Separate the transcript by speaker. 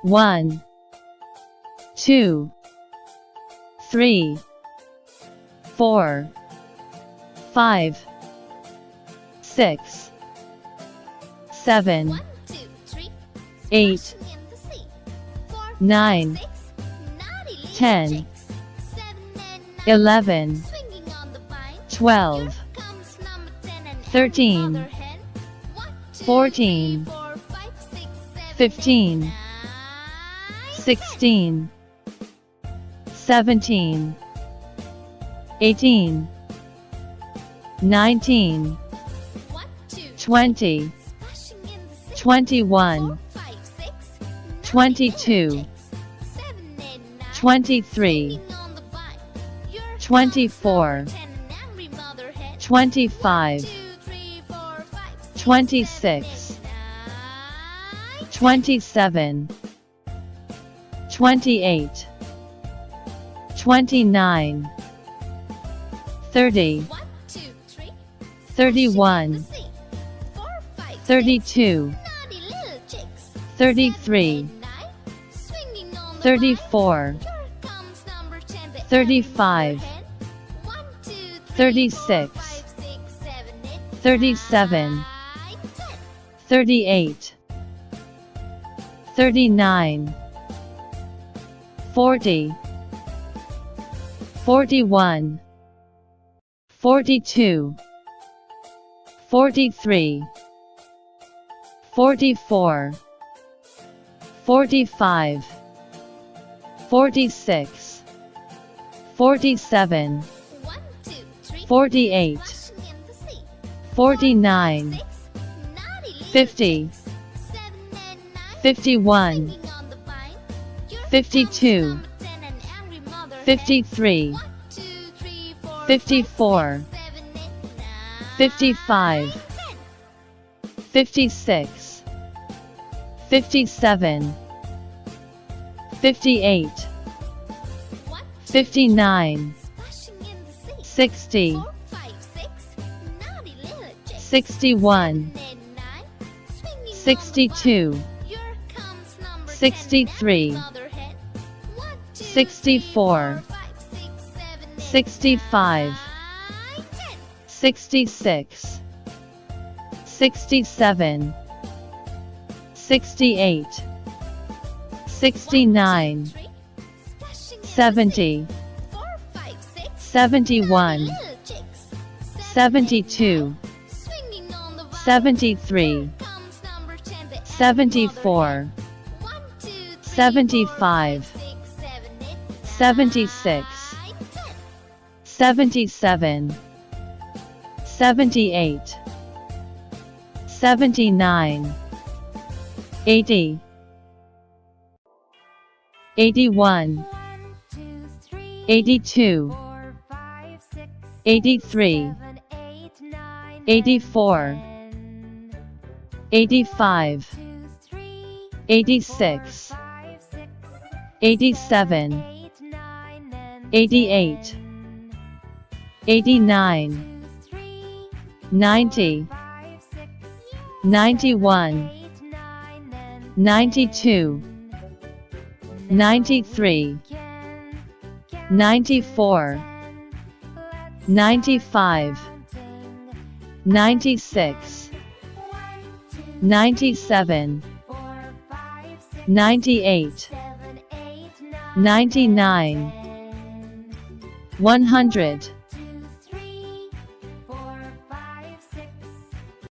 Speaker 1: 1, 2, 3, 4, 5, 6, 7, 8, 9, 10, 11, 12, 13, 14, 15, 16, 17, 18, 19, 20, 21, 22, 23, 24, 25, 26, 27, 28, 29, 30, 31, 32, 33, 34, 35, 36, 37, 38, 39, 40, 41, 42, 43, 44, 45, 46, 47, 48, 49, 50, 51, 52, 53, 54, 55, 56, 57, 58, 59, 60, 61, 62, 63, 64, 65, 66, 67, 68, 69, 70, 71, 72, 73, 74, 75, 76, 77, 78, 79, 80, 81, 82, 83, 84, 85, 86, 87, 88, 89, 90, 91, 92, 93, 94, 95, 96, 97, 98, 99, 100.